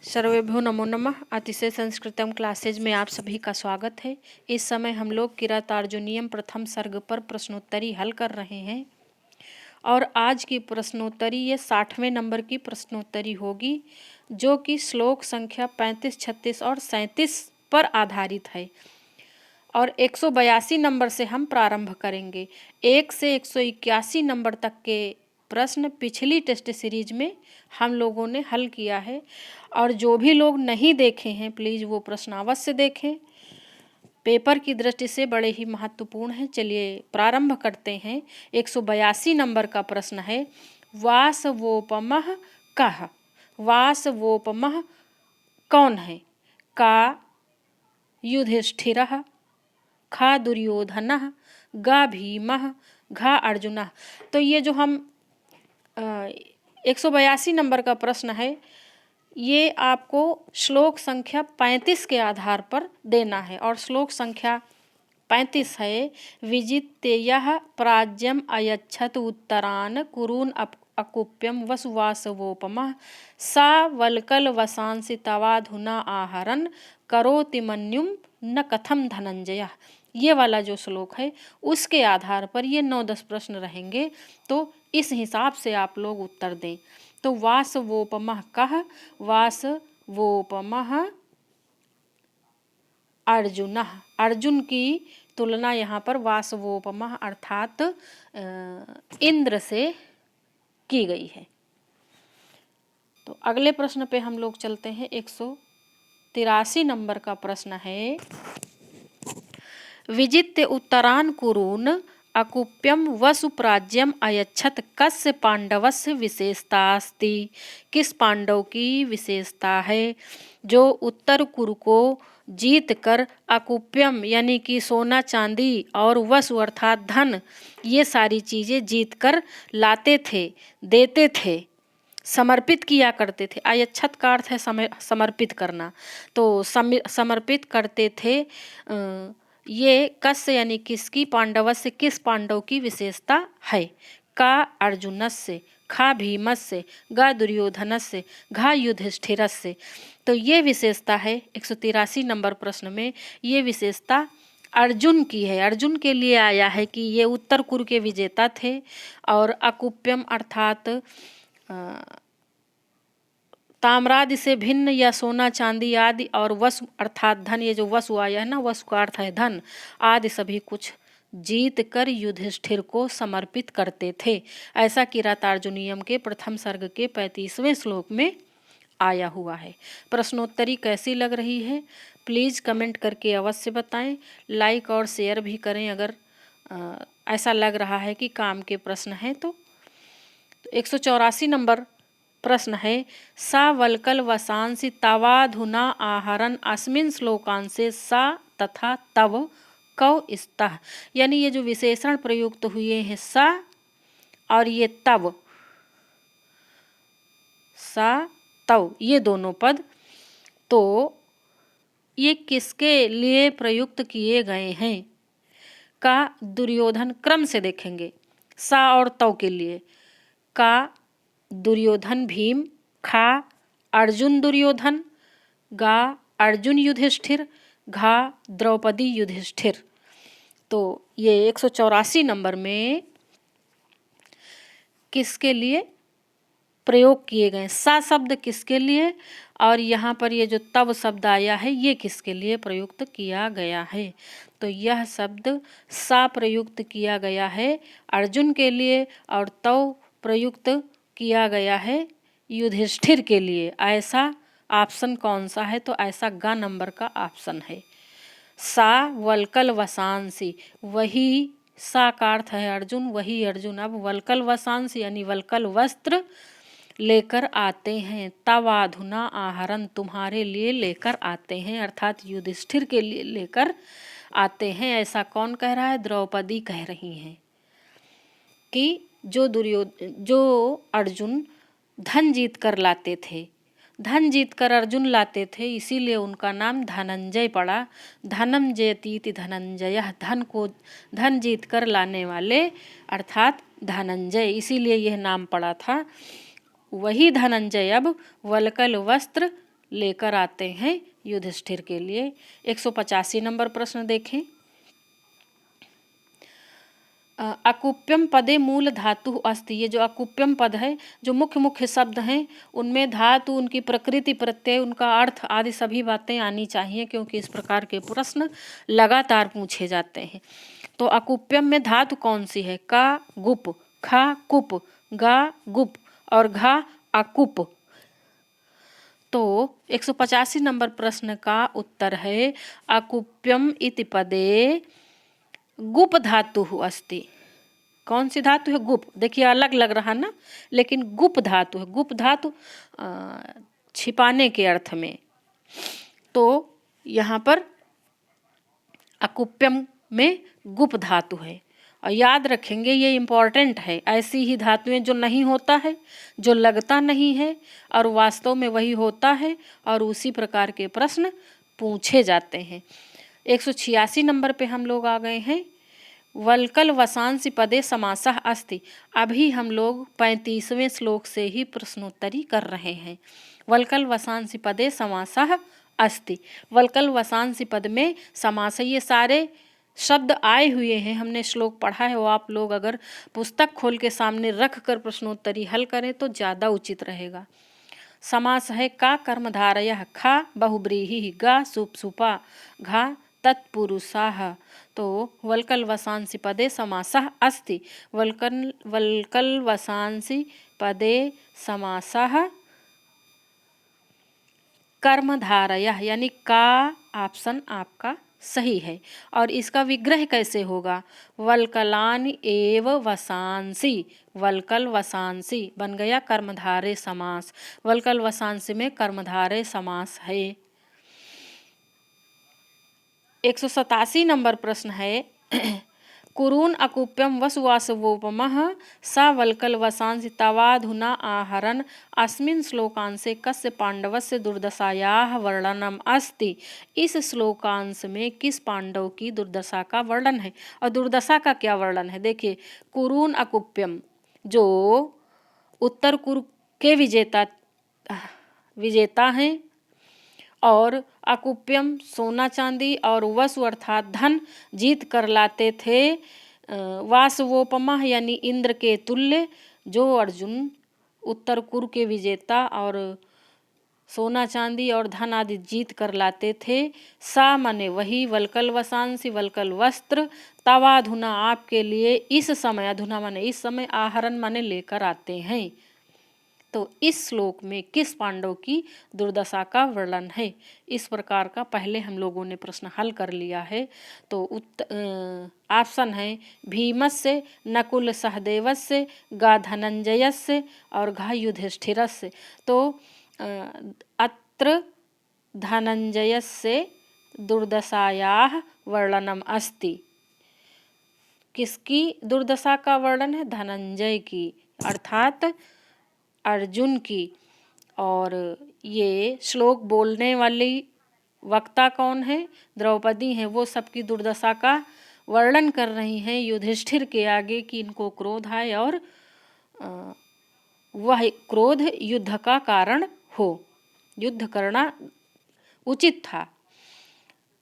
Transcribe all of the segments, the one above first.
सर्वेभ्यो नमो नमः। अतिशय संस्कृतम क्लासेज में आप सभी का स्वागत है। इस समय हम लोग किरातार्जुनीयम प्रथम सर्ग पर प्रश्नोत्तरी हल कर रहे हैं और आज की प्रश्नोत्तरी ये 60वें नंबर की प्रश्नोत्तरी होगी, जो कि श्लोक संख्या 35, 36 और 37 पर आधारित है और 182 नंबर से हम प्रारंभ करेंगे। 1 से 181 नंबर तक के प्रश्न पिछली टेस्ट सीरीज में हम लोगों ने हल किया है और जो भी लोग नहीं देखे हैं प्लीज़ वो प्रश्न अवश्य देखें, पेपर की दृष्टि से बड़े ही महत्वपूर्ण हैं। चलिए प्रारंभ करते हैं। 182 नंबर का प्रश्न है, वासवोपमः कः। वासवोपमः कौन है? का युधिष्ठिरः, खा दुर्योधनः, गा भीमः, घा अर्जुनः। तो ये जो हम 182 नंबर का प्रश्न है, ये आपको श्लोक संख्या 35 के आधार पर देना है और श्लोक संख्या 35 है, विजित्ययः प्राज्यम अयच्छत उत्तरान कुरून् अकुप्यम वसुवासवोपमः सा वल्कल वसांसि तवाधुना आहरन् करोति मन्युम न कथम धनंजय। ये वाला जो श्लोक है उसके आधार पर ये 9-10 प्रश्न रहेंगे, तो इस हिसाब से आप लोग उत्तर दें। तो वासवोपमः कः, वासवोपमः अर्जुनः। अर्जुन की तुलना यहाँ पर वासवोपमः अर्थात इंद्र से की गई है। तो अगले प्रश्न पे हम लोग चलते हैं। 183 नंबर का प्रश्न है, विजित्य उत्तरान कुरून् अकुप्यम वसुप्राज्यम अयच्छत कस्य पांडवस्य विशेषतास्ति। किस पांडव की विशेषता है जो उत्तर कुरु को जीत कर अकुप्यम यानी कि सोना चांदी और वसु अर्थात धन, ये सारी चीज़ें जीत कर लाते थे, देते थे, समर्पित किया करते थे। अयच्छत का अर्थ है समर्पित करना, तो समर्पित करते थे। ये कस्य यानी किसकी, पांडवस्य किस पांडव की विशेषता है? का अर्जुनस्य, खा भीमस्य, गा दुर्योधनस्य, घा युधिष्ठिरस्य। तो ये विशेषता है 183 नंबर प्रश्न में, ये विशेषता अर्जुन की है। अर्जुन के लिए आया है कि ये उत्तर कुरु के विजेता थे और अकुप्यम अर्थात ताम्रादि से भिन्न या सोना चांदी आदि और वसु अर्थात धन, ये जो वसु आया है ना, वसु का अर्थ है धन आदि सभी कुछ जीत कर युधिष्ठिर को समर्पित करते थे। ऐसा किरातार्जुनीयम के प्रथम सर्ग के 35वें श्लोक में आया हुआ है। प्रश्नोत्तरी कैसी लग रही है प्लीज़ कमेंट करके अवश्य बताएं। लाइक और शेयर भी करें अगर ऐसा लग रहा है कि काम के प्रश्न हैं। तो 184 नंबर प्रश्न है, सा वल्कल वसांसि तवाधुना आहरन् अस्मिन् श्लोकांशे सा तथा तव कौ स्तः। यानी ये जो विशेषण प्रयुक्त हुए हैं सा और ये तव, सा तव, ये दोनों पद, तो ये किसके लिए प्रयुक्त किए गए हैं? का दुर्योधन, क्रम से देखेंगे, सा और तव के लिए, का दुर्योधन भीम, खा अर्जुन दुर्योधन, गा अर्जुन युधिष्ठिर, घा द्रौपदी युधिष्ठिर। तो ये 184 नंबर में किसके लिए प्रयोग किए गए? सा शब्द किसके लिए और यहाँ पर ये जो तव शब्द आया है ये किसके लिए प्रयुक्त किया गया है? तो यह शब्द सा प्रयुक्त किया गया है अर्जुन के लिए और तव प्रयुक्त किया गया है युधिष्ठिर के लिए। ऐसा ऑप्शन कौन सा है? तो ऐसा गा नंबर का ऑप्शन है। सा वल्कल वसांसि, वही सा का अर्थ है अर्जुन, वही अर्जुन अब वल्कल वसांसि यानी वल्कल वस्त्र लेकर आते हैं, तवाधुना आहरन्, तुम्हारे लिए लेकर आते हैं अर्थात युधिष्ठिर के लिए लेकर आते हैं। ऐसा कौन कह रहा है? द्रौपदी कह रही हैं कि जो अर्जुन धन जीत कर लाते थे, धन जीत कर अर्जुन लाते थे, इसीलिए उनका नाम धनंजय पड़ा। धनम जयतीति धनंजय, धन जीत कर लाने वाले अर्थात धनंजय, इसीलिए यह नाम पड़ा था। वही धनंजय अब वल्कल वस्त्र लेकर आते हैं युधिष्ठिर के लिए। 185 नंबर प्रश्न देखें। अकुप्यम पदे मूल धातु अस्ति। ये जो अकुप्यम पद है, जो मुख्य मुख्य शब्द हैं, उनमें धातु, उनकी प्रकृति, प्रत्यय, उनका अर्थ आदि सभी बातें आनी चाहिए, क्योंकि इस प्रकार के प्रश्न लगातार पूछे जाते हैं। तो अकुप्यम में धातु कौन सी है? का गुप, खा कुप, गा गुप और घा अकुप। तो 185 नंबर प्रश्न का उत्तर है अकुप्यम इति पदे गुप धातु अस्ति। कौन सी धातु है? गुप। देखिए अलग लग रहा ना, लेकिन गुप धातु है। गुप धातु छिपाने के अर्थ में। तो यहाँ पर अकुप्यम में गुप धातु है। और याद रखेंगे, ये इम्पॉर्टेंट है। ऐसी ही धातुएं जो नहीं होता है, जो लगता नहीं है और वास्तव में वही होता है, और उसी प्रकार के प्रश्न पूछे जाते हैं। 186 नंबर पे हम लोग आ गए हैं। वल्कल वसांसि पदे समासः अस्ति। अभी हम लोग 35वें श्लोक से ही प्रश्नोत्तरी कर रहे हैं। वल्कल वसांसि पदे समासः अस्ति। वल्कल वसांसि पद में समास, ये सारे शब्द आए हुए हैं, हमने श्लोक पढ़ा है। वो आप लोग अगर पुस्तक खोल के सामने रख कर प्रश्नोत्तरी हल करें तो ज़्यादा उचित रहेगा। समास है का कर्मधारयः, खा बहुब्रीहि, गा सुपसुपा, घा तत्पुरुषाः। तो वल्कल वसांसि पदे समासः अस्ति। वल्कल वसांसि पदे समासः कर्मधारयः, यानी का ऑप्शन आपका सही है। और इसका विग्रह कैसे होगा? वल्कलानि एव वसांसि। वल्कल वसांसि बन गया कर्मधारय समास। वल्कल वसांसि में कर्मधारय समास है। 187 नंबर प्रश्न है कुरून अकुप्यम वसुवासवोपमः स वल्कल वसांसि तवाधुना आहरन् अस्मिन् श्लोकांशे कस्य पांडवस्य दुर्दशायाः वर्णनम् अस्ति। इस श्लोकांश में किस पांडव की दुर्दशा का वर्णन है? और दुर्दशा का क्या वर्णन है? देखिए, कुरून अकुप्यम जो उत्तर कुरु के विजेता हैं, और अकुप्यम सोना चांदी और वसु अर्थात धन जीत कर लाते थे। वासवोपमा यानी इंद्र के तुल्य, जो अर्जुन उत्तर कुरु के विजेता और सोना चांदी और धन आदि जीत कर लाते थे। सा माने वही, वल्कल वसांसि वल्कल वस्त्र, तवाधुना आपके लिए इस समय, अधुना माने इस समय, आहरण माने लेकर आते हैं। तो इस श्लोक में किस पांडव की दुर्दशा का वर्णन है? इस प्रकार का पहले हम लोगों ने प्रश्न हल कर लिया है। तो ऑप्शन है भीमस्य, नकुल सहदेवस्य, गा धनंजयस्य और घा युधिष्ठिरस्य। तो अत्र धनंजयस्य दुर्दशायाः वर्णनम अस्ति। किसकी दुर्दशा का वर्णन है? धनंजय की, अर्थात अर्जुन की। और ये श्लोक बोलने वाली वक्ता कौन है? द्रौपदी हैं। वो सबकी दुर्दशा का वर्णन कर रही हैं युधिष्ठिर के आगे कि इनको क्रोध आए और वह क्रोध युद्ध का कारण हो। युद्ध करना उचित था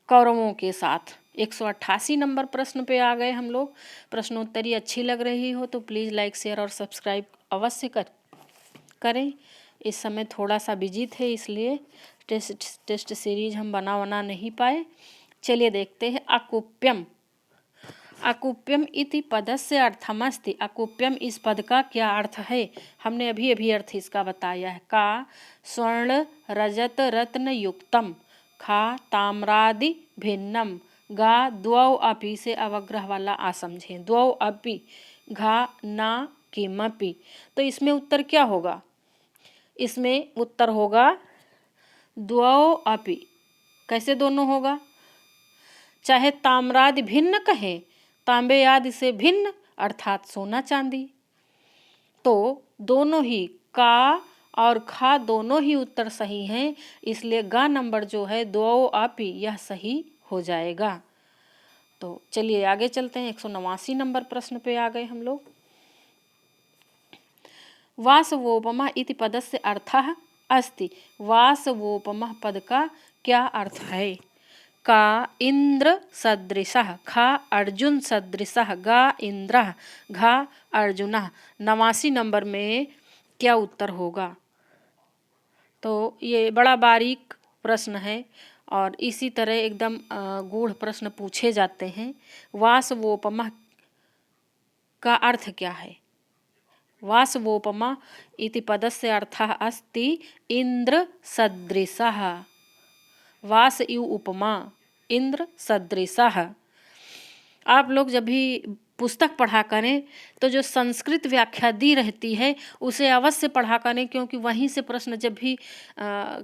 कौरवों के साथ। 188 नंबर प्रश्न पे आ गए हम लोग। प्रश्नोत्तरी अच्छी लग रही हो तो प्लीज़ लाइक, शेयर और सब्सक्राइब अवश्य करें। इस समय थोड़ा सा बिजी थे, इसलिए टेस्ट सीरीज हम बना नहीं पाए। चलिए देखते हैं। अकुप्यम। अकुप्यम इति पदस्य अर्थमस्ति। अकुप्यम इस पद का क्या अर्थ है? हमने अभी अर्थ इसका बताया है। का स्वर्ण रजत रत्न युक्तम, खा ताम्रादि भिन्नम, गा द्वौ अपि से अवग्रह वाला आ समझें। द्वौ अपि, घा ना किमपि। तो इसमें उत्तर क्या होगा? इसमें उत्तर होगा द्वौ अपि। कैसे दोनों होगा? चाहे ताम्रादि भिन्न कहें, तांबे आदि से भिन्न अर्थात सोना चांदी। तो दोनों ही, का और खा दोनों ही उत्तर सही हैं, इसलिए गा नंबर जो है द्वौ अपि, यह सही हो जाएगा। तो चलिए आगे चलते हैं। 189 नंबर प्रश्न पे आ गए हम लोग। वासवोपमा इति पदस्य अर्थः अस्ति। वासवोपमः पद का क्या अर्थ है? का इंद्र सदृशः, खा अर्जुन सदृशः, गा इंद्रः, घा अर्जुनः। 89 नंबर में क्या उत्तर होगा? तो ये बड़ा बारीक प्रश्न है और इसी तरह एकदम गूढ़ प्रश्न पूछे जाते हैं। वासवोपमा का अर्थ क्या है? वासवोपमा इति पदस्य अर्थः अस्ति इंद्र सदृशः। वास इव उपमा, इंद्र सदृशः। आप लोग जब भी पुस्तक पढ़ा करें तो जो संस्कृत व्याख्या दी रहती है उसे अवश्य पढ़ा करें, क्योंकि वहीं से प्रश्न जब भी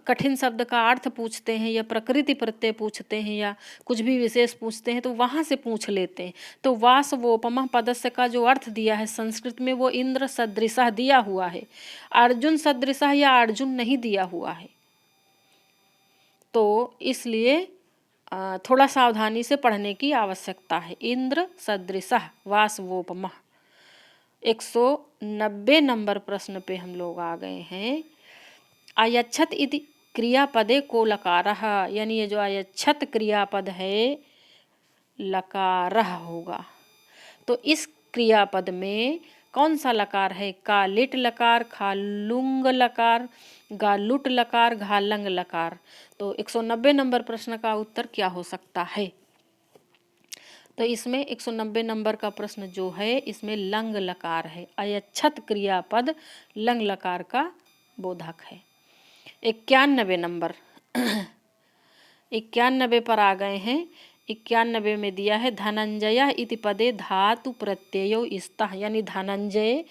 कठिन शब्द का अर्थ पूछते हैं या प्रकृति प्रत्यय पूछते हैं या कुछ भी विशेष पूछते हैं तो वहाँ से पूछ लेते हैं। तो वासवोपमा पदस्य का जो अर्थ दिया है संस्कृत में वो इंद्र सदृशः दिया हुआ है, अर्जुन सदृशः या अर्जुन नहीं दिया हुआ है। तो इसलिए थोड़ा सावधानी से पढ़ने की आवश्यकता है। इंद्र सदृशः वासवोपमा। 190 नंबर प्रश्न पे हम लोग आ गए हैं। अयच्छत इति क्रियापदे को लकारः, यानी ये जो अयच्छत क्रियापद है लकारः होगा। तो इस क्रियापद में कौन सा लकार है? का लिट लकार, खा लुंग लकार, गा लुट लकार, घा लंग लकार। तो 190 नंबर प्रश्न का उत्तर क्या हो सकता है? तो इसमें 190 नंबर का प्रश्न जो है इसमें लंग लकार है। अयच्छत क्रियापद लंग लकार का बोधक है। 91 नंबर 91 पर आ गए हैं। 91 में दिया है धनंजय इति पदे धातु प्रत्ययो स्तः, यानी धनंजय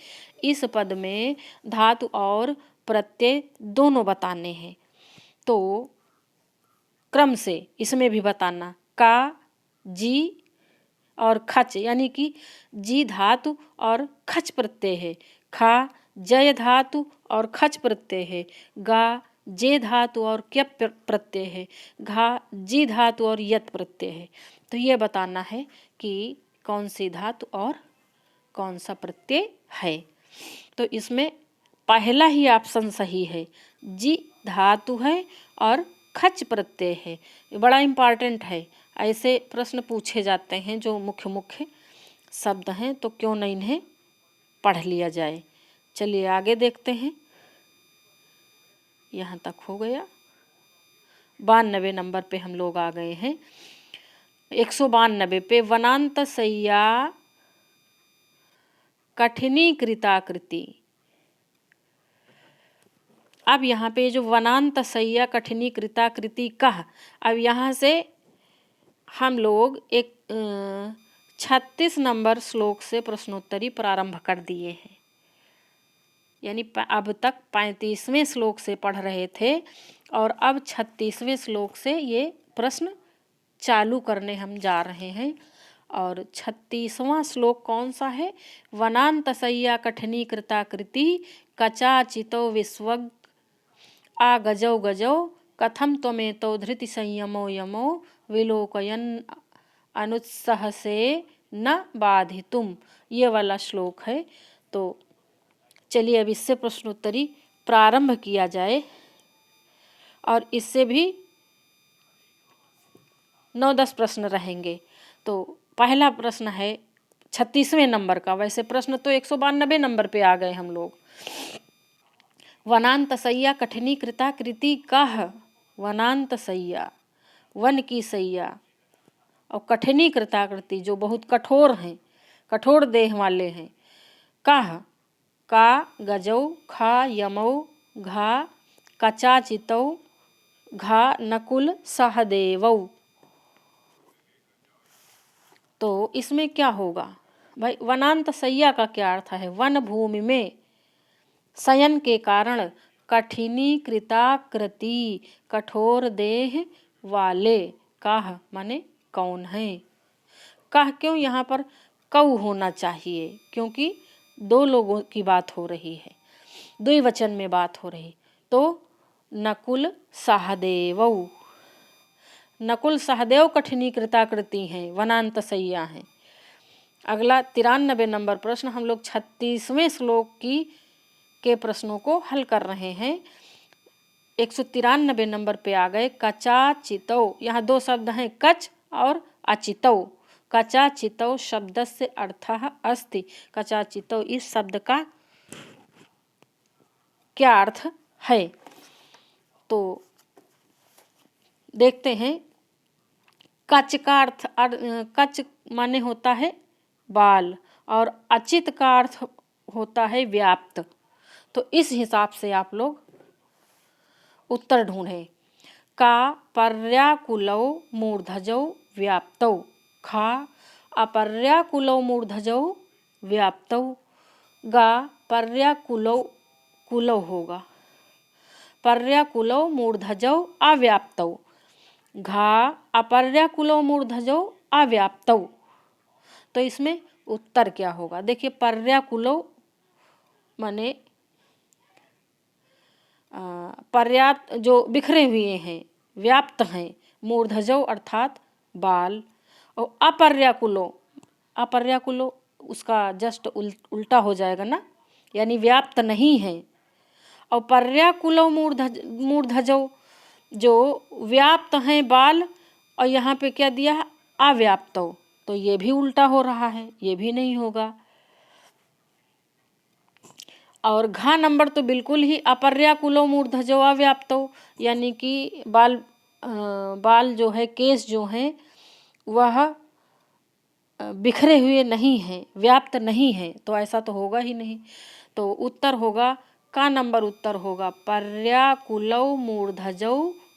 इस पद में धातु और प्रत्यय दोनों बताने हैं। तो क्रम से इसमें भी बताना। का, जी और खच, यानी कि जी धातु और खच प्रत्यय है। खा जय धातु और खच प्रत्यय है। गा जे धातु और क्य प्रत्यय है। घा जी धातु और यत प्रत्यय है। तो ये बताना है कि कौन सी धातु और कौन सा प्रत्यय है। तो इसमें पहला ही ऑप्शन सही है, जी धातु है और खच प्रत्यय है। ये बड़ा इम्पॉर्टेंट है। ऐसे प्रश्न पूछे जाते हैं जो मुख्य मुख्य शब्द हैं, तो क्यों न इन्हें पढ़ लिया जाए। चलिए आगे देखते हैं। यहाँ तक हो गया। 92 नंबर पे हम लोग आ गए हैं। 192 पे वनांत सैया कठिनी कृताकृति। अब यहाँ पे जो वनांत सैया कठिनी कृताकृति कह, अब यहाँ से हम लोग एक 36 नंबर श्लोक से प्रश्नोत्तरी प्रारंभ कर दिए हैं। यानी अब तक 35वें श्लोक से पढ़ रहे थे और अब 36वें श्लोक से ये प्रश्न चालू करने हम जा रहे हैं। और 36वां श्लोक कौन सा है? वनांत सैया कठिनी कृताकृति कचाचितो विश्वग आ गजौ गजौ कथम त्वमेतौ धृति संयमो यमो विलोकयन अनुत्साह से न बाधितुम। ये वाला श्लोक है। तो चलिए अब इससे प्रश्नोत्तरी प्रारंभ किया जाए और इससे भी 9-10 प्रश्न रहेंगे। तो पहला प्रश्न है 36वें नंबर का। वैसे प्रश्न तो 192 नंबर पे आ गए हम लोग। वनांत सैया कठिनी कृताकृति कह। वनांत सैया, वन की सैया, और कठिनी कृताकृति जो बहुत कठोर हैं, कठोर देह वाले हैं। कह का गजौ, खा यमौ, घा कचाचितौ, घा नकुल सहदेवौ। तो इसमें क्या होगा भाई? वनांत सैया का क्या अर्थ है? वन भूमि में शयन के कारण कठिनी कृताकृति कठोर देह वाले। काह माने कौन है? कह क्यों यहाँ पर कऊ होना चाहिए? क्योंकि दो लोगों की बात हो रही है, द्विवचन में बात हो रही। तो नकुल सहदेवौ, नकुल सहदेव कठिनी कृताकृति हैं, वनांत सैया हैं। अगला 93 नंबर प्रश्न। हम लोग 36वें श्लोक के प्रश्नों को हल कर रहे हैं। 193 नंबर पे आ गए। कचा चितौ, यहाँ दो शब्द हैं कच और अचितौ। कचा चितौ शब्द से अर्थः अस्ति। कचा चितौ इस शब्द का क्या अर्थ है? तो देखते हैं। कच का अर्थ कच माने होता है बाल और अचित का अर्थ होता है व्याप्त। तो इस हिसाब से आप लोग उत्तर ढूंढें। का पर्याकुलौ मूर्धजौ व्याप्तौ। खा अपर्याकुलौ मूर्धजौ व्याप्तौ। गा पर्याकुलौ कुलौ होगा, पर्याकुलौ मूर्धजौ अव्याप्तौ। घा अपर्याकुलौ मूर्धजौ अव्याप्तौ। तो इसमें उत्तर क्या होगा? देखिए, पर्याकुलौ माने पर्याप्त, जो बिखरे हुए हैं, व्याप्त हैं। मूर्धजौ अर्थात बाल। और अपर्याकुलो, अपर्याकुलो उसका जस्ट उल्टा हो जाएगा ना, यानी व्याप्त नहीं है। और पर्याकुलो मूर्धजौ जो व्याप्त हैं बाल, और यहाँ पे क्या दिया है? अव्याप्तौ। तो ये भी उल्टा हो रहा है, ये भी नहीं होगा। और घा नंबर तो बिल्कुल ही अपर्याकुलो मूर्धजौ अव्याप्तौ, यानी कि बाल जो है, केस जो हैं, वह बिखरे हुए नहीं हैं, व्याप्त नहीं हैं। तो ऐसा तो होगा ही नहीं। तो उत्तर होगा, का नंबर उत्तर होगा पर्याकुलौ मूर्धजौ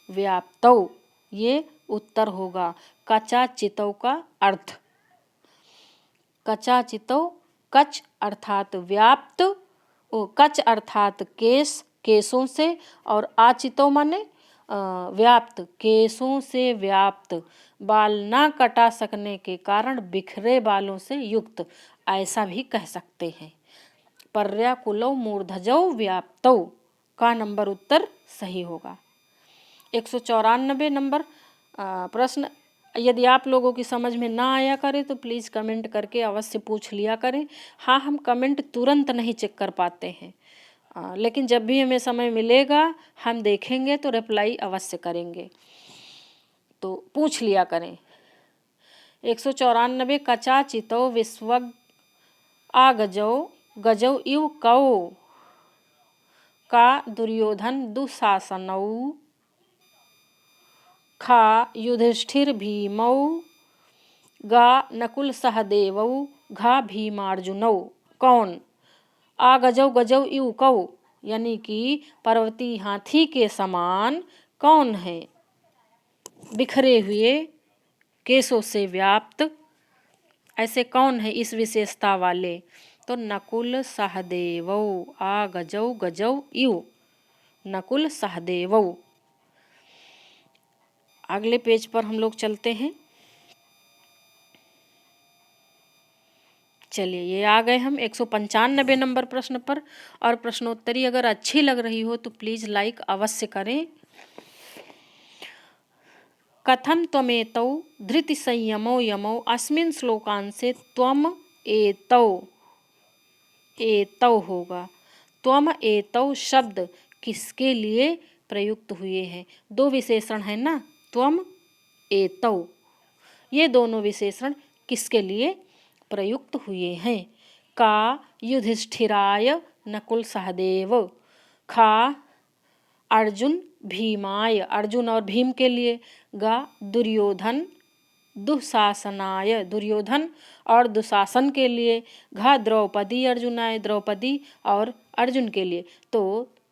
व्याप्तौ। ये उत्तर होगा। कचा चितौ का अर्थ, कचा चितौ कच अर्थात व्याप्त, कच अर्थात केस, केसों से, और आचितौ माने व्याप्त, केसों से व्याप्त, बाल ना कटा सकने के कारण बिखरे बालों से युक्त, ऐसा भी कह सकते हैं। पर्याकुलौ मूर्धजौ व्याप्तौ का नंबर उत्तर सही होगा। 194 नंबर प्रश्न, यदि आप लोगों की समझ में ना आया करे तो प्लीज़ कमेंट करके अवश्य पूछ लिया करें। हाँ, हम कमेंट तुरंत नहीं चेक कर पाते हैं, लेकिन जब भी हमें समय मिलेगा हम देखेंगे तो रिप्लाई अवश्य करेंगे, तो पूछ लिया करें। 194 कचा चितौ विश्वग आगजौ गजौ इव कौ। का दुर्योधन दुःशासनौ। खा युधिष्ठिर भीमौ। गा नकुल सहदेवौ। घा भीमार्जुनौ। कौन? आ गजौ गजौ इव कौ, यानी कि पर्वती हाथी के समान कौन है? बिखरे हुए, केसों से व्याप्त, ऐसे कौन है इस विशेषता वाले? तो नकुल सहदेवौ। आ गजौ गजौ इव, नकुल सहदेवौ। अगले पेज पर हम लोग चलते हैं। चलिए, ये आ गए हम 195 नंबर प्रश्न पर। और प्रश्नोत्तरी अगर अच्छी लग रही हो तो प्लीज़ लाइक अवश्य करें। कथम त्वमेतौ धृति संयमो यमौ अस्मिन् श्लोकांसे त्वम एतौ। एतौ होगा। त्वम एतौ शब्द किसके लिए प्रयुक्त हुए हैं? दो विशेषण है ना, त्वम एतौ, ये दोनों विशेषण किसके लिए प्रयुक्त हुए हैं? का युधिष्ठिराय नकुल सहदेव। खा अर्जुन भीमाय, अर्जुन और भीम के लिए। गा दुर्योधन दुःशासनाय, दुर्योधन और दुशासन के लिए। घा द्रौपदी अर्जुनाय, द्रौपदी और अर्जुन के लिए। तो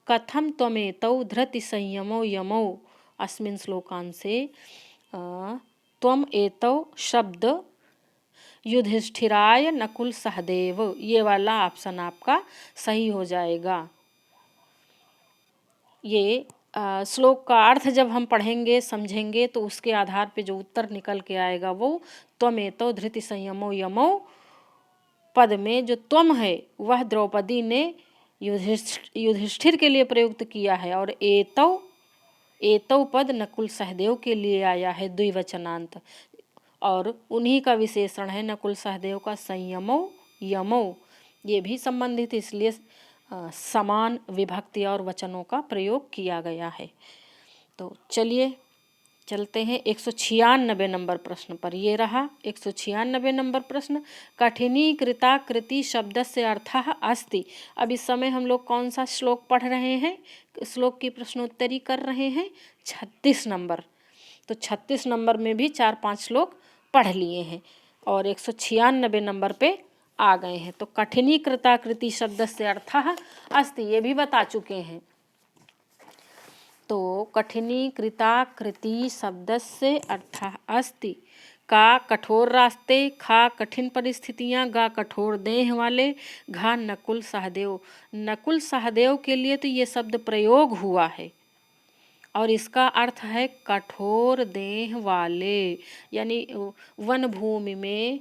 कथम त्वमेतौ धृति संयमो यमौ अस्मिन् श्लोकांसे त्वम एतौ शब्द युधिष्ठिराय नकुल सहदेव, ये वाला ऑप्शन आपका सही हो जाएगा। ये श्लोक का अर्थ जब हम पढ़ेंगे, समझेंगे, तो उसके आधार पे जो उत्तर निकल के आएगा वो त्वमेतौ धृति संयमो यमौ पद में जो त्वम है वह द्रौपदी ने युधिष्ठिर के लिए प्रयुक्त किया है, और एतौ, एतौ पद नकुल सहदेव के लिए आया है द्विवचनांत, और उन्हीं का विशेषण है नकुल सहदेव का संयमो यमो। ये भी संबंधित इसलिए समान विभक्ति और वचनों का प्रयोग किया गया है। तो चलिए चलते हैं 196 नंबर प्रश्न पर। ये रहा 196 नंबर प्रश्न। कठिनीकृताकृति शब्दस्य अर्थः अस्ति। अब इस समय हम लोग कौन सा श्लोक पढ़ रहे हैं? श्लोक की प्रश्नोत्तरी कर रहे हैं 36 नंबर। तो 36 नंबर में भी 4-5 श्लोक पढ़ लिए हैं और 196 नंबर पे आ गए हैं। तो कठिनीकृताकृति शब्दस्य अर्थः अस्ति ये भी बता चुके हैं। तो कठिनीकृताकृति शब्दस्य अर्थः अस्ति। का कठोर रास्ते, खा कठिन परिस्थितियाँ, गा कठोर देह वाले, घा नकुल सहदेव। नकुल सहदेव के लिए तो ये शब्द प्रयोग हुआ है और इसका अर्थ है कठोर देह वाले, यानी वन भूमि में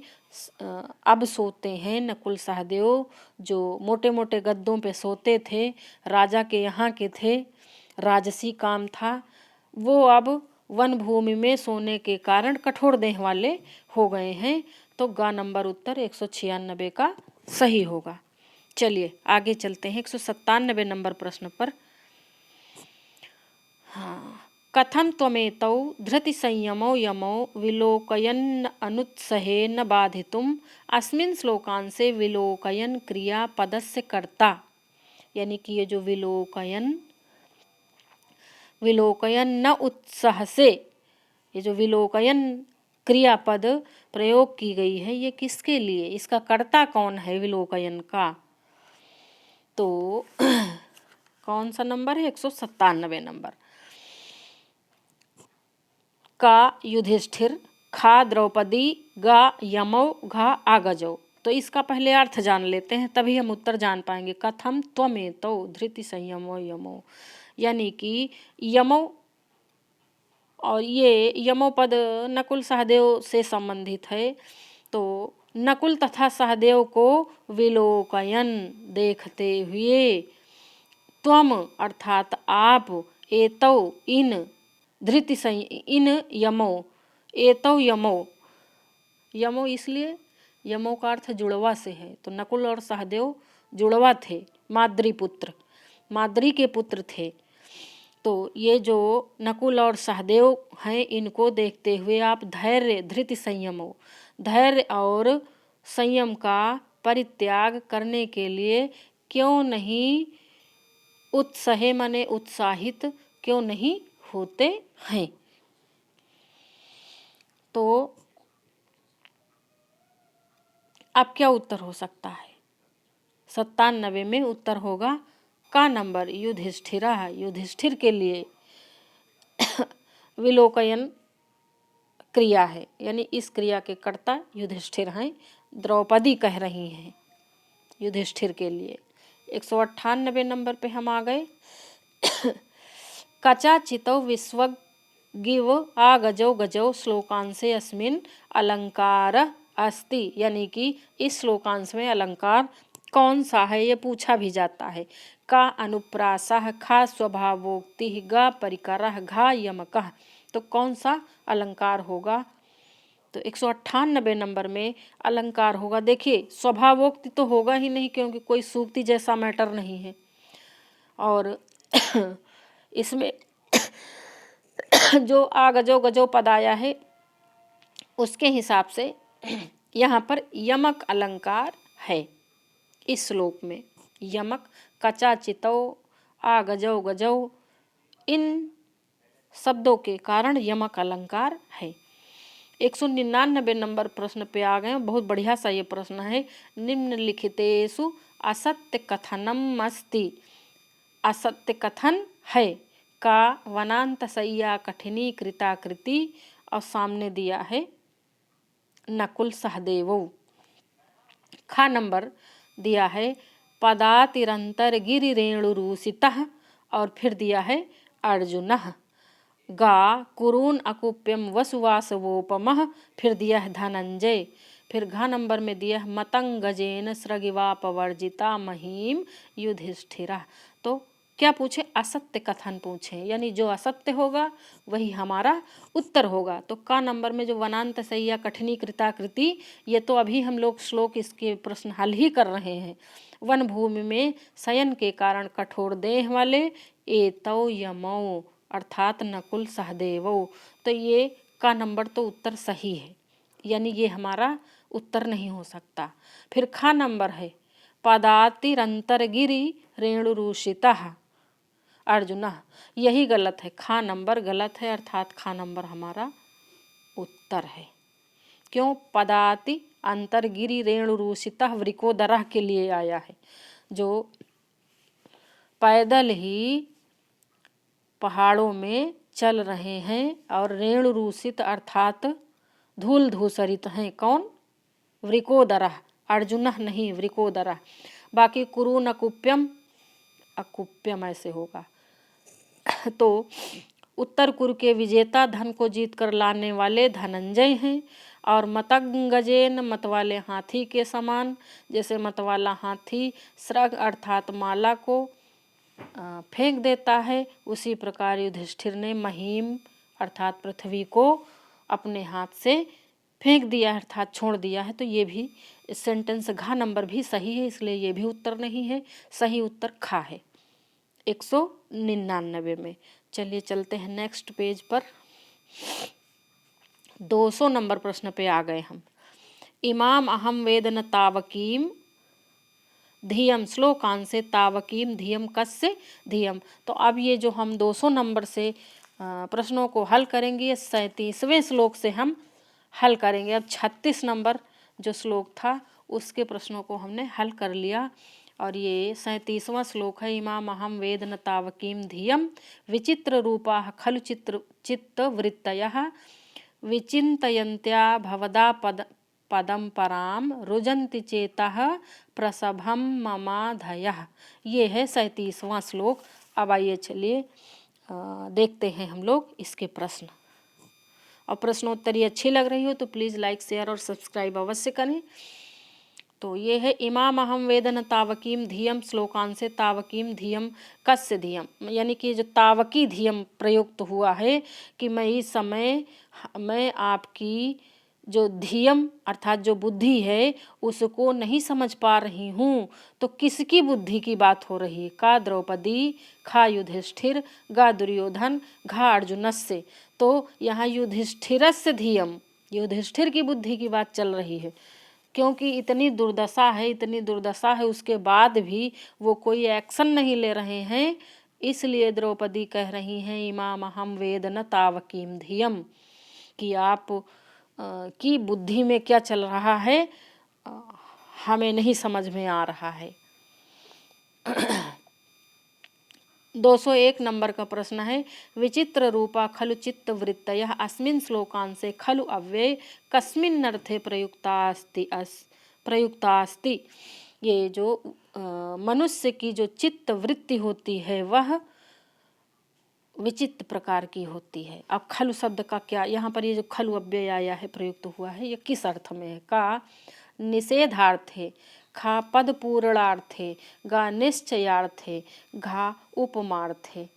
अब सोते हैं नकुल सहदेव, जो मोटे मोटे गद्दों पे सोते थे, राजा के यहाँ के थे, राजसी काम था, वो अब वन भूमि में सोने के कारण कठोर देह वाले हो गए हैं। तो ग नंबर उत्तर 196 का सही होगा। चलिए आगे चलते हैं 197 नंबर प्रश्न पर। हाँ, कथम त्वमेतौ धृति संयमो यमो विलोकयन् अनुत्सहेन बाधितुम अस्मिन् श्लोकांशे विलोकयन् क्रिया पदस्य कर्ता। यानी कि ये जो विलोकयन न उत्साह से, ये जो विलोकयन क्रियापद प्रयोग की गई है ये किसके लिए, इसका कर्ता कौन है विलोकयन का? तो कौन सा नंबर है? 197 नंबर। का युधिष्ठिर, खा द्रौपदी, गा यमौ, घा आगजौ। तो इसका पहले अर्थ जान लेते हैं तभी हम उत्तर जान पाएंगे। कथम त्वमेतौ धृति संयमो यमो, यानी कि यमो, और ये यमो पद नकुल सहदेव से संबंधित है। तो नकुल तथा सहदेव को विलोकयन देखते हुए, त्वम अर्थात आप, एतौ इन, धृति इन यमो, एतौ यमो, यमो इसलिए यमो का अर्थ जुड़वा से है। तो नकुल और सहदेव जुड़वा थे, माद्री पुत्र, माद्री के पुत्र थे। तो ये जो नकुल और सहदेव हैं इनको देखते हुए आप धैर्य, धृति संयमो, धैर्य और संयम का परित्याग करने के लिए क्यों नहीं उत्साहे माने उत्साहित क्यों नहीं होते हैं। तो अब क्या उत्तर हो सकता है? 97 में उत्तर होगा का नंबर युधिष्ठिरा, युधिष्ठिर के लिए विलोकयन क्रिया है, यानी इस क्रिया के कर्ता युधिष्ठिर हैं। द्रौपदी कह रही हैं युधिष्ठिर के लिए। 198 नंबर पे हम आ गए। कचाचितौ विश्वगिव आगजौ गजौ श्लोकांशे अस्मिन् अलंकार अस्ति, यानी कि इस श्लोकांश में अलंकार कौन सा है ये पूछा भी जाता है। का अनुप्रासः, खा स्वभावोक्ति, ग परिकरः, घा यमकः। तो कौन सा अलंकार होगा? तो 198 नंबर में अलंकार होगा, देखिए स्वभावोक्ति तो होगा ही नहीं क्योंकि कोई सूक्ति जैसा मैटर नहीं है, और इसमें जो आ गजो गजो पद आया है उसके हिसाब से यहाँ पर यमक अलंकार है। इस श्लोक में यमक, कचा चितौ, आ गजौ गजौ, इन शब्दों के कारण यमक अलंकार है। 199 नंबर प्रश्न पे आ गए। बहुत बढ़िया सा ये प्रश्न है। निम्नलिखितेषु असत्य कथनम अस्ति, असत्य कथन है का वनांत सय्या कठिनी कृताकृति, और सामने दिया है नकुल सहदेवौ। खा नंबर दिया है पदातिरंतर गिरि रेणुरूसितः, और फिर दिया है अर्जुनः। गा कुरून अकुप्यम वसुवासवोपमः, फिर दिया है धनंजय। फिर घ नंबर में दिया मतंगजेन स्रगिवापवर्जिता महीम युधिष्ठिरा। तो क्या पूछे? असत्य कथन पूछे, यानी जो असत्य होगा वही हमारा उत्तर होगा। तो का नंबर में जो वनांत सैया कठिनी कृताकृति, ये तो अभी हम लोग श्लोक इसके प्रश्न हल ही कर रहे हैं। वन भूमि में शयन के कारण कठोर देह वाले एतौ यमौ अर्थात नकुल सहदेवौ, तो ये का नंबर तो उत्तर सही है, यानी ये हमारा उत्तर नहीं हो सकता। फिर खा नंबर है पदातिरंतरगिरी रेणुरूषितः अर्जुन, यही गलत है, खा नंबर गलत है, अर्थात खा नंबर हमारा उत्तर है। क्यों? पदाति अंतरगिरी रेणुरूषितः वृकोदरः के लिए आया है, जो पैदल ही पहाड़ों में चल रहे हैं और रेणुरूषित अर्थात धूल धूसरित हैं। कौन? वृकोदरः, अर्जुन नहीं वृकोदरः। बाकी कुरु नकुप्यम, अकुप्यम ऐसे होगा। तो उत्तर कुरु के विजेता धन को जीत कर लाने वाले धनंजय हैं, और मतंगजेन मत वाले हाथी के समान, जैसे मत वाला हाथी स्रग अर्थात माला को फेंक देता है, उसी प्रकार युधिष्ठिर ने महीम अर्थात पृथ्वी को अपने हाथ से फेंक दिया अर्थात छोड़ दिया है। तो ये भी सेंटेंस घा नंबर भी सही है, इसलिए ये भी उत्तर नहीं है, सही उत्तर खा है 199 में। चलिए चलते हैं नेक्स्ट पेज पर। 200 नंबर प्रश्न पे आ गए हम। इमाम अहम वेद न तावकीम धियम, श्लोकान से तावकीम धियम कस्य धियम। तो अब ये जो हम 200 नंबर से प्रश्नों को हल करेंगे, 37वें श्लोक से हम हल करेंगे। अब 36 नंबर जो श्लोक था उसके प्रश्नों को हमने हल कर लिया, और ये 37वां श्लोक है। इमाम अहम वेद न तावकीम धियम विचित्र रूपा खलु चित्तवृत्तयः विचिन्तयन्त्या भवदा पदम पराम रुजन्ति चेतः प्रसभम ममाधयः। ये है 37वां श्लोक। अब आइए चलिए देखते हैं हम लोग इसके प्रश्न। और प्रश्नोत्तरी अच्छी लग रही हो तो प्लीज़ लाइक शेयर और सब्सक्राइब अवश्य करें। तो ये है इमाम अहम वेदन तावकीम धियम, श्लोकान से तावकीम धियम कस्य धियम, यानी कि जो तावकी धियम प्रयुक्त हुआ है कि मैं इस समय मैं आपकी जो धियम अर्थात जो बुद्धि है उसको नहीं समझ पा रही हूँ। तो किसकी बुद्धि की बात हो रही है? का द्रौपदी, खा युधिष्ठिर, गा दुर्योधन, घा अर्जुनस्य। तो यहाँ युधिष्ठिरस्य धियम, युधिष्ठिर की बुद्धि की बात चल रही है, क्योंकि इतनी दुर्दशा है उसके बाद भी वो कोई एक्शन नहीं ले रहे हैं। इसलिए द्रौपदी कह रही हैं इमाम अहम वेद न तावकीम धियम, कि आप की बुद्धि में क्या चल रहा है हमें नहीं समझ में आ रहा है। 201 नंबर का प्रश्न है विचित्र रूपा खलु चित्तवृत्तयः अस्मिन् श्लोकान् से खलु अव्यय कस्मिन् अर्थे प्रयुक्तास्ति। ये जो मनुष्य की जो चित्त वृत्ति होती है वह विचित्र प्रकार की होती है। अब खलु शब्द का क्या, यहाँ पर ये जो खलु अव्यय आया है प्रयुक्त हुआ है, ये किस अर्थ में है? का निषेधार्थे, खा पद पूर्णार्थे, गा निश्चयार्थे, घा उपमार्थे।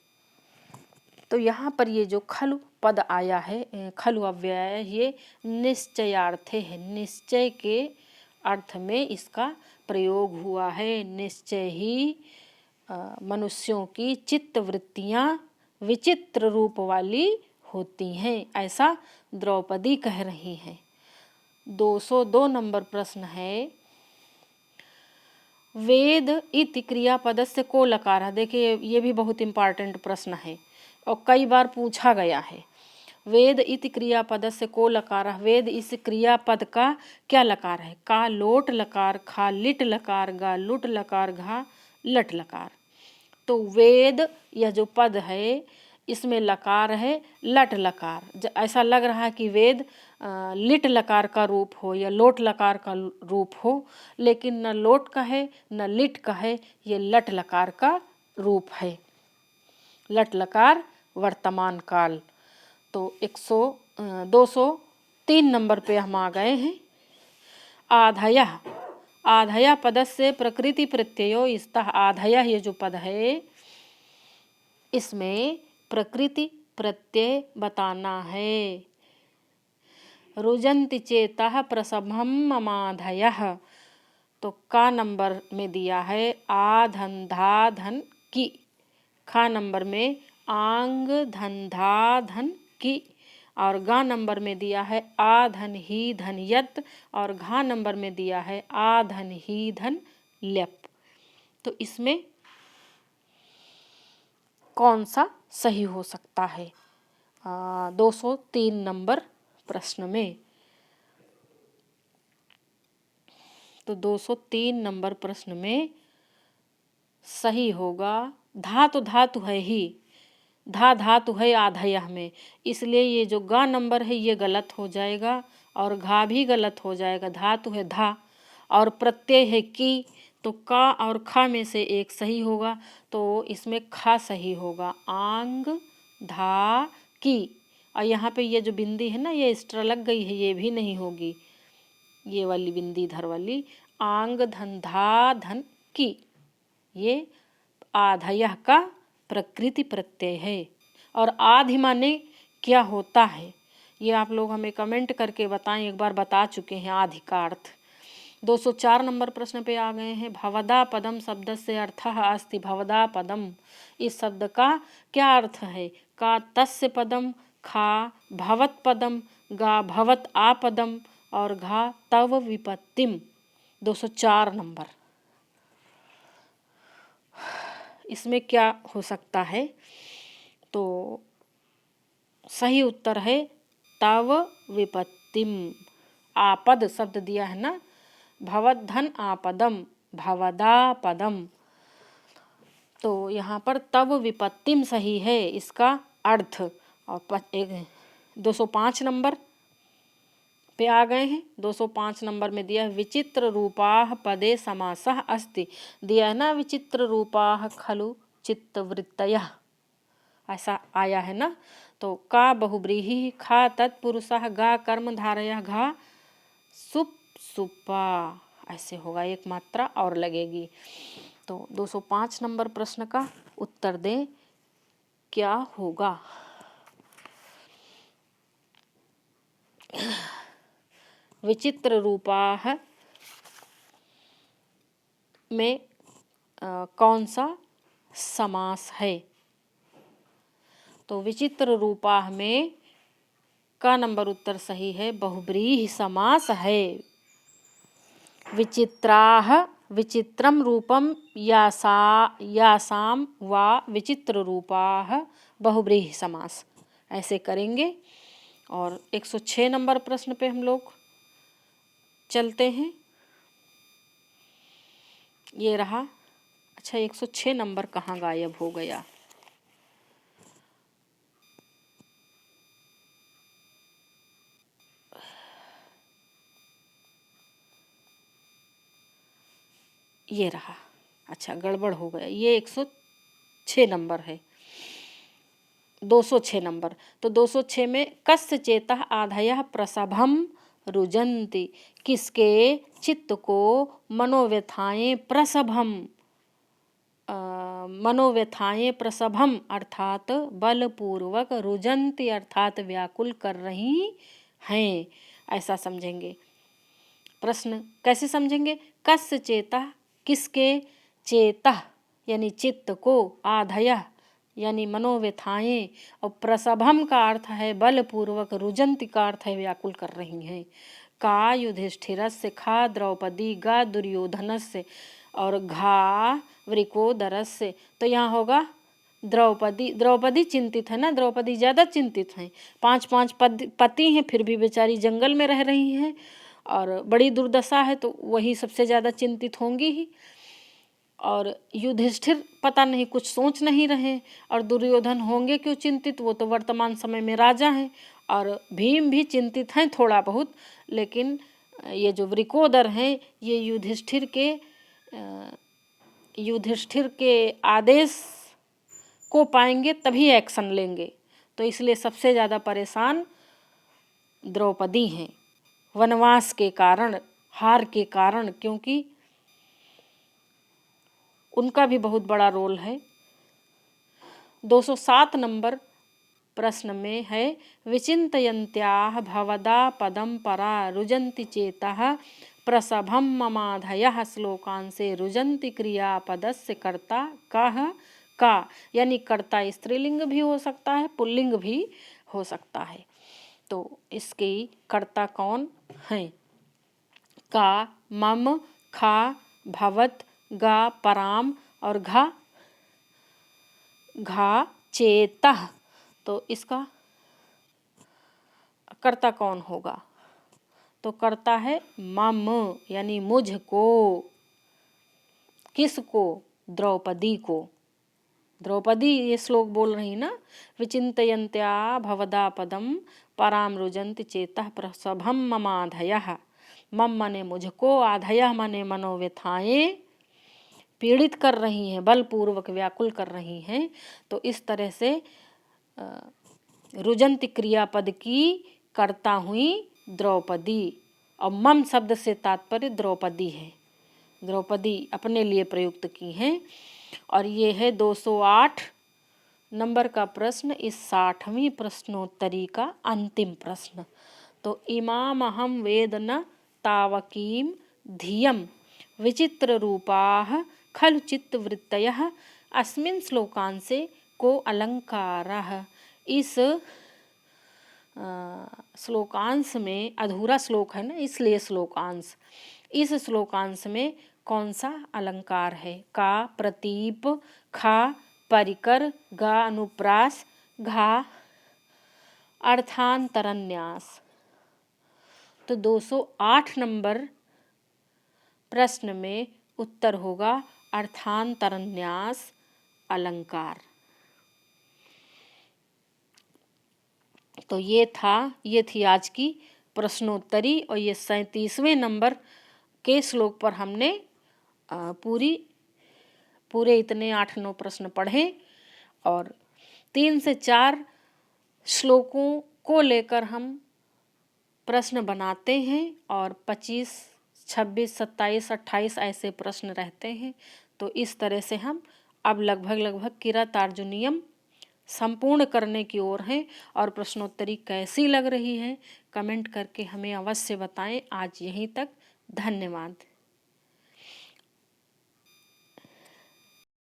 तो यहाँ पर ये जो खलु पद आया है, खलु अव्यय, ये निश्चयार्थे है, निश्चय के अर्थ में इसका प्रयोग हुआ है। निश्चय ही मनुष्यों की चित्त वृत्तियाँ विचित्र रूप वाली होती हैं, ऐसा द्रौपदी कह रही हैं। 202 नंबर प्रश्न है वेद इति क्रियापदस्य को लकार। देखिए ये भी बहुत इम्पॉर्टेंट प्रश्न है और कई बार पूछा गया है। वेद इति क्रियापदस्य को लकार, वेद इस क्रियापद का क्या लकार है? का लोट लकार, खा लिट लकार, गा लुट लकार, घा लट लकार। तो वेद यह जो पद है इसमें लकार है लट लकार। ऐसा लग रहा है कि वेद लिट लकार का रूप हो या लोट लकार का रूप हो, लेकिन न लोट का है न लिट का है, ये लट लकार का रूप है। लट लकार वर्तमान काल। तो 203 नंबर पे हम आ गए हैं। आधयः, आधया पदस्य प्रकृति प्रत्ययो स्तः। आधया ये जो पद है इसमें प्रकृति प्रत्यय बताना है। रुजन्ति चेतः प्रसभम ममाधयः, तो का नंबर में दिया है आ धन धा धन की, खा नंबर में आंग धन धा धन की, और गा नंबर में दिया है आ धन ही धन यत, और घा नंबर में दिया है आ धन ही धन ल्यप। तो इसमें कौन सा सही हो सकता है 203 नंबर प्रश्न में? तो 203 नंबर प्रश्न में सही होगा, धा तो धातु है ही, धा धातु है आधयः में, इसलिए ये जो गा नंबर है ये गलत हो जाएगा और घा भी गलत हो जाएगा। धातु है धा और प्रत्यय है की, तो का और खा में से एक सही होगा, तो इसमें खा सही होगा, आंग धा की। और यहाँ पे ये जो बिंदी है ना, ये एक्स्ट्रा लग गई है, ये भी नहीं होगी, ये वाली बिंदी इधर वाली, आंग धन धा धन की, ये आधयः का प्रकृति प्रत्यय है। और आधि माने क्या होता है ये आप लोग हमें कमेंट करके बताएं, एक बार बता चुके हैं आधि का अर्थ। 204 नंबर प्रश्न पे आ गए हैं। भवदा पदम शब्द से अर्थः अस्ति, भवदा पदम इस शब्द का क्या अर्थ है? का तस्य पदम, खा भवत पदम, गा भवत आपदम, और घा तव विपत्तिम। 204 नंबर, इसमें क्या हो सकता है? तो सही उत्तर है तव विपत्तिम। आपद शब्द दिया है ना, भवत धन आपदम, भवदा पदम, तो यहाँ पर तव विपत्तिम सही है इसका अर्थ। और 205 नंबर पे आ गए हैं। 205 नंबर में दिया विचित्र रूपाः पदे समासः अस्ति, दिया है ना विचित्र रूपाः खलु चित्तवृत्तयः, ऐसा आया है ना। तो का बहुब्रीहि, खा तत्पुरुषः, गा कर्मधारयः, घा सुप सुपा, ऐसे होगा, एक मात्रा और लगेगी। तो 205 नंबर प्रश्न का उत्तर दें, क्या होगा? विचित्र रूपाः में कौन सा समास है? तो विचित्र रूपाः में का नंबर उत्तर सही है, बहुब्रीहि समास है। विचित्राः विचित्रम रूपम यासाम वा विचित्र रूपाः बहुब्रीहि समास, ऐसे करेंगे। और 106 नंबर प्रश्न पे हम लोग चलते हैं, ये रहा। अच्छा, 106 नंबर कहाँ गायब हो गया? ये रहा, अच्छा गड़बड़ हो गया, ये 106 नंबर है, 206 नंबर। तो 206 में कस्य चेतः आधयः प्रसभम रुजन्ति, किसके चित्त को मनोव्यथाएं प्रसभम, मनोव्यथाएं प्रसभम अर्थात बलपूर्वक, रुजन्ति अर्थात व्याकुल कर रही हैं, ऐसा समझेंगे। प्रश्न कैसे समझेंगे? कस्य चेतः, किसके, चेतः यानी चित्त को, आधयः यानी मनोव्यथाएं, और प्रसभम का अर्थ है बलपूर्वक, रुजन्ति का अर्थ है व्याकुल कर रही हैं। का युधिष्ठिरस्य, खा द्रौपदी, गा दुर्योधनस्य, और घा वृकोदरस्य। तो यहाँ होगा द्रौपदी, द्रौपदी चिंतित है ना, द्रौपदी ज़्यादा चिंतित हैं, 5 पति हैं, फिर भी बेचारी जंगल में रह रही हैं और बड़ी दुर्दशा है, तो वही सबसे ज़्यादा चिंतित होंगी ही। और युधिष्ठिर पता नहीं कुछ सोच नहीं रहे, और दुर्योधन होंगे क्यों चिंतित, वो तो वर्तमान समय में राजा हैं, और भीम भी चिंतित हैं थोड़ा बहुत, लेकिन ये जो वृकोदर हैं ये युधिष्ठिर के आदेश को पाएंगे तभी एक्शन लेंगे, तो इसलिए सबसे ज़्यादा परेशान द्रौपदी हैं, वनवास के कारण, हार के कारण, क्योंकि उनका भी बहुत बड़ा रोल है। 207 नंबर प्रश्न में है विचिन्तयन्त्याः भवदा पदं परा रुजन्ति चेतः प्रसभं ममाधयः श्लोकांशे रुजन्ति क्रियापदस्य कर्ता कः का, यानी कर्ता स्त्रीलिंग भी हो सकता है, पुल्लिंग भी हो सकता है। तो इसके कर्ता कौन हैं? का, मम, खा, भवत, गा, पराम और घा चेतः। तो इसका कर्ता कौन होगा? तो कर्ता है मम, यानी मुझको। किसको? द्रौपदी को। द्रौपदी ये श्लोक बोल रही ना, विचिन्तयन्त्या भवदा पदम पराम रुजन्ति चेतः प्रसभम ममाधयः। मम मने मुझको, आधयः मने मनोव्यथाएं पीड़ित कर रही हैं, बलपूर्वक व्याकुल कर रही हैं। तो इस तरह से रुजन्ति क्रियापद की कर्ता हुई द्रौपदी, और मम शब्द से तात्पर्य द्रौपदी है। द्रौपदी अपने लिए प्रयुक्त की हैं। और ये है 208 नंबर का प्रश्न, इस 60वीं प्रश्नोत्तरी का अंतिम प्रश्न। तो इमामहं वेद न तावकीं धियं विचित्र रूपाः खलु चित्तवृत्तयः अस्मिन् श्लोकांशे को अलंकारः। इस श्लोकांश में, अधूरा श्लोक है ना इसलिए श्लोकांश, इस श्लोकांश में कौन सा अलंकार है? का प्रतीप, खा परिकर, गा अनुप्रास, घा अर्थांतरन्यास। तो 208 नंबर प्रश्न में उत्तर होगा अर्थांतरन्यास अलंकार। तो ये थी आज की प्रश्नोत्तरी, और ये 37वें नंबर के श्लोक पर हमने पूरे इतने 8-9 प्रश्न पढ़े, और 3 से 4 श्लोकों को लेकर हम प्रश्न बनाते हैं, और 25, 26, 27, 28 ऐसे प्रश्न रहते हैं। तो इस तरह से हम अब लगभग किरात अर्जुनीयम संपूर्ण करने की ओर हैं। और प्रश्नोत्तरी कैसी लग रही है कमेंट करके हमें अवश्य बताएं। आज यहीं तक, धन्यवाद।